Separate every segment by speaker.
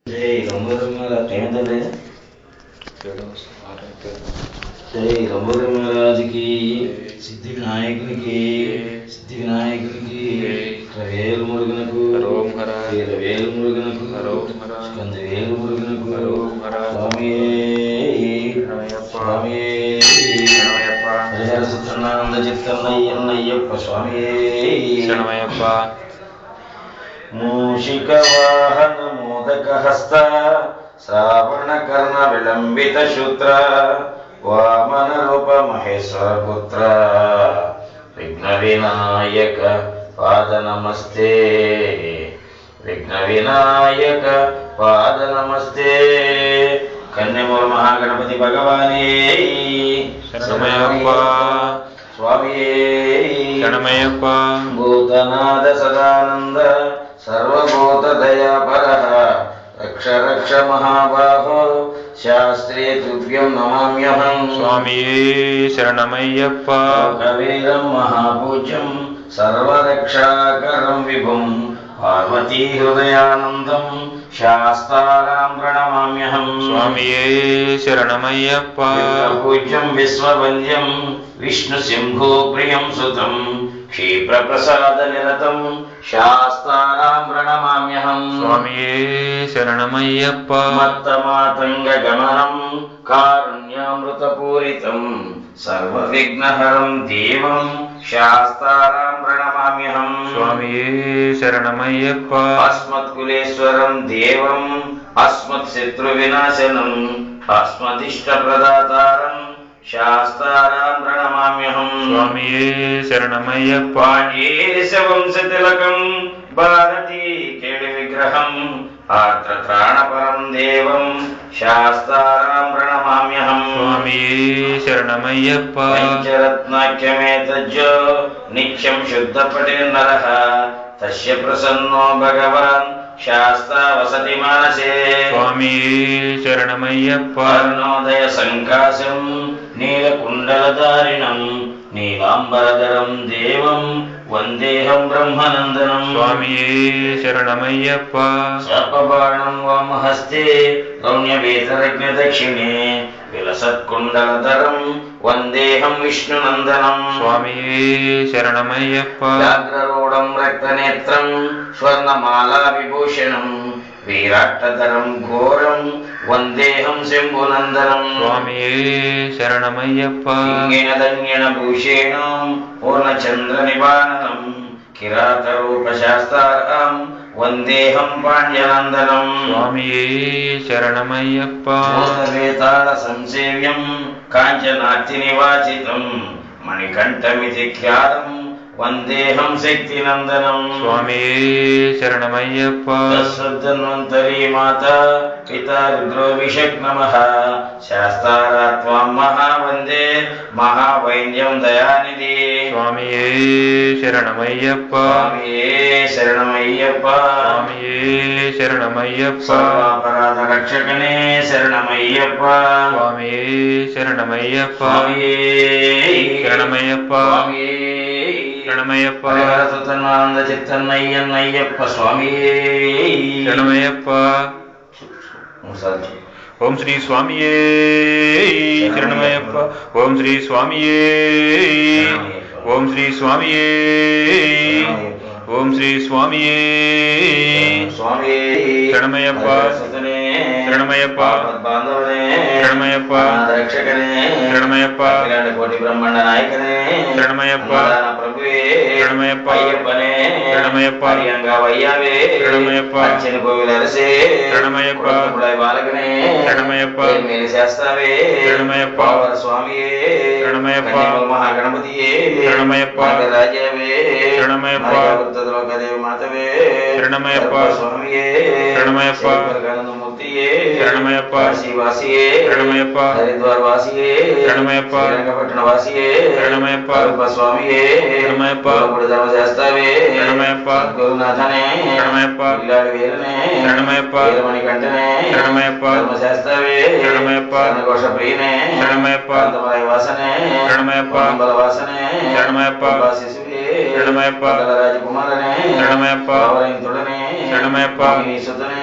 Speaker 1: జై రంభురమరాజుకి జై రంభురమరాజుకి సిద్ధి వినాయకునికి వేలు మురుగునకు వేలు మురుగునకు వేలు మురుగునకు స్వామి స్వామి హరిహరసుత్రనానంద చిత్తన్నయ్యప్ప స్వామి శరణమయ్యప్ప. మూషిక వాహన మోదక హస్త శ్రావణ కర్ణ విలంబిత శూత్ర వామన రూప మహేశ్వర పుత్ర విఘ్న వినాయక పాద నమస్తే విఘ్న వినాయక పాద నమస్తే. కన్యమూల మహాగణపతి భగవానే శరణమయ్యప్ప స్వామి శరణమయ్యప్ప. భూతనాథ సదానంద సర్వభూత దయాపరః రక్ష రక్ష మహాబాహో శాస్త్రే తుభ్యం నమామ్యహం
Speaker 2: స్వామి శరణమయ్యప్ప.
Speaker 1: కవీరం మహాపూజ్యం సర్వరక్షాకరం విభుం పార్వతీ హృదయానందం శాస్తారాం ప్రణమామ్యహం
Speaker 2: స్వామి శరణమయ్యప్ప.
Speaker 1: పూజ్యం విశ్వవంద్యం విష్ణు శంభో ప్రియం సుతం క్షీప్రప్రసాద నిరతం శాస్తారాం ప్రణమామ్యహం
Speaker 2: స్వామి శరణమయ్యప్ప.
Speaker 1: మత్తమాతంగ గమనం కారుణ్యామృతపూరితం సర్వవిఘ్నహరం దేవం శాస్తారాం ప్రణమామ్యహం
Speaker 2: స్వామి శరణమయ్యప్ప.
Speaker 1: అస్మత్కులేశ్వరం దేవం అస్మత్ శత్రు వినాశనం అస్మదిష్ట ప్రదాతారం శాస్తారాం ప్రణమామ్యహం
Speaker 2: స్వామి శరణమయ్యప్ప.
Speaker 1: పాండ్యేశవంశతిలకం భారతీ కేడి విగ్రహం ఆర్ద్రత్రాణపరం దేవం శాస్తారాం ప్రణమామ్యహం
Speaker 2: స్వామి శరణమయ్యప్ప.
Speaker 1: పంచరత్నాఖ్యమేతజ్జో నిత్యం శుద్ధపటిర్నరః తస్య ప్రసన్నో భగవాన్ శాస్తా వసతి మానసే
Speaker 2: స్వామి శరణమయ్యప్ప.
Speaker 1: అరుణోదయ సంకాశం నీలకుండలధారిణం నీలాంబరధరం దేవం వందేహం బ్రహ్మనందనం
Speaker 2: స్వామి శరణమయ్యప్ప.
Speaker 1: సర్పబాణం వామహస్తే రౌణ్యవేతరజ్ఞ దక్షిణే విలసత్కుండలధరం వందేహం విష్ణునందనం
Speaker 2: స్వామి శరణమయ్యప్ప.
Speaker 1: వ్యాఘ్రరూఢం రక్తనేత్రం స్వర్ణమాలా విభూషణం వీరాట్టధరం ఘోరం వందేహం శంభునందనం
Speaker 2: స్వామి శరణమయ్యప్ప.
Speaker 1: దంగిణ భూషేణం పూర్ణచంద్ర నివారణం కిరాతరూపశాస్తారాం వందేహం పాండ్యనందనం
Speaker 2: స్వామి శరణమయ్యప్ప.
Speaker 1: వేతాళ సంసేవ్యం కాంచనార్తి నివాసితం మణికంఠమితి ఖ్యాతం వందేహం శక్తినందనం
Speaker 2: స్వామి శరణమయ్యప్ప.
Speaker 1: ధన్వంతరీ మాత పితా రుద్రో విషక్ నమః శాస్తారా త్వాం మహావందే మహావైద్యం దయానిధి
Speaker 2: స్వామి శరణమయ్యప్ప.
Speaker 1: స్వామియే శరణమయ్యప్ప
Speaker 2: స్వామి శరణమయ్యప్ప.
Speaker 1: సర్వాపరాధ రక్షకనే శరణమయ్యప్ప
Speaker 2: స్వామి శరణమయ్యప్ప.
Speaker 1: స్వామియే
Speaker 2: శరణమయ్యప్ప.
Speaker 1: స్వామియే
Speaker 2: శరణమయ్యప్ప.
Speaker 1: హరిహరసుతనానంద చిత్తన్నయ్యప్ప స్వామియే
Speaker 2: శరణమయ్యప్ప. ఓం శ్రీ స్వామియే శరణమయ్యప్ప. ఓం శ్రీ స్వామియే ఓం శ్రీ స్వామియే ఓం శ్రీ స్వామియే
Speaker 1: స్వామియే
Speaker 2: శరణమయ్యప్ప. శరణమయ్యప్ప. శరణమయ్యప్ప.
Speaker 1: రక్షకనే
Speaker 2: శరణమయ్యప్ప.
Speaker 1: కోటి బ్రహ్మాండ నాయకనే
Speaker 2: శరణమయ్యప్ప.
Speaker 1: ప్రభువే
Speaker 2: శరణమయ్యప్ప.
Speaker 1: అయ్యప్పనే
Speaker 2: శరణమయ్యప్ప.
Speaker 1: వయ్యావే
Speaker 2: శరణమయ్యప్ప.
Speaker 1: అచ్చని కోవిల అరసే
Speaker 2: శరణమయ్యప్ప.
Speaker 1: బాలకనే
Speaker 2: శరణమయ్యప్ప.
Speaker 1: మేలు చేస్తావే
Speaker 2: శరణమయ్యప్ప.
Speaker 1: స్వామియే
Speaker 2: శరణమయ్యప్ప.
Speaker 1: మహాగణపతియే
Speaker 2: శరణమయ్యప్ప.
Speaker 1: రాజావే
Speaker 2: శరణమయ్యప్ప.
Speaker 1: దేవి మాతవే
Speaker 2: శరణమయ్యప్ప.
Speaker 1: స్వామియే
Speaker 2: శరణమయ్యప్ప.
Speaker 1: మూర్తియే
Speaker 2: శరణమయ్యప్ప.
Speaker 1: వాసియే
Speaker 2: శరణమయ్యప్ప.
Speaker 1: హరిద్వార్ వాసియే
Speaker 2: శరణమయ్యప్ప.
Speaker 1: శ్రీరంగపట్టణ వాసియే
Speaker 2: శరణమయ్యప్ప.
Speaker 1: స్వామియే
Speaker 2: శరణమయ్యప్ప.
Speaker 1: ధర్మ చేస్తావే
Speaker 2: శరణమయ్యప్ప.
Speaker 1: గురునాథనే
Speaker 2: శరణమయ్యప్ప.
Speaker 1: ఇల్లాడి వీరనే
Speaker 2: శరణమయ్యప్ప.
Speaker 1: వీరమణి కంటనే
Speaker 2: శరణమయ్యప్ప.
Speaker 1: ధర్మ చేస్తావే
Speaker 2: శరణమయ్యప్ప.
Speaker 1: ఘోష ప్రియనే
Speaker 2: శరణమయ్యప్ప.
Speaker 1: వాసనే
Speaker 2: శరణమయ్యప్ప.
Speaker 1: వాసనే
Speaker 2: శరణమయ్యప్ప.
Speaker 1: శిశువే
Speaker 2: శరణమయ్యప్ప.
Speaker 1: రాజకుమారనే
Speaker 2: శరణమయ్యప్ప.
Speaker 1: తుడనే
Speaker 2: శరణమయ్యప్ప.
Speaker 1: సుతనే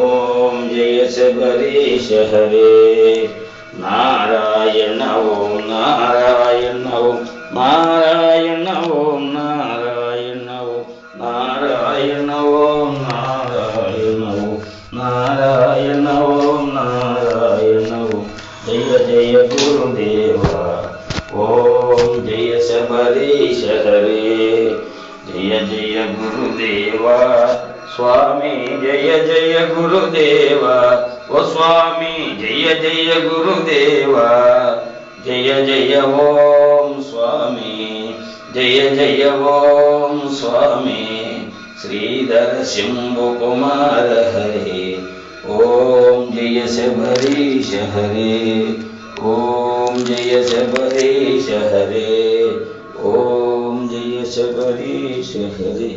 Speaker 1: ఓం జయ శబరీశ హరే నారాయణ ఓం నారాయణ ఓం నారాయణ ఓం నారాయణ ఓం నారాయణ ఓం నారాయణ ఓం నారాయణ ఓం నారాయణ ఓం జయ జయ గురుదేవా ఓం జయ శబరీశ హరే జయ జయ గురుదేవా స్వామి జయ జయ గురుదేవా ఓ స్వామి జయ జయ గురుదేవా జయ జయ ఓం స్వామి జయ జయ ఓం స్వామి శ్రీధర శంభు కుమార హరే ఓం జయ శబరీశ హరే ఓం జయ శబరీశ హరే ఓం జయ శబరీశ హరే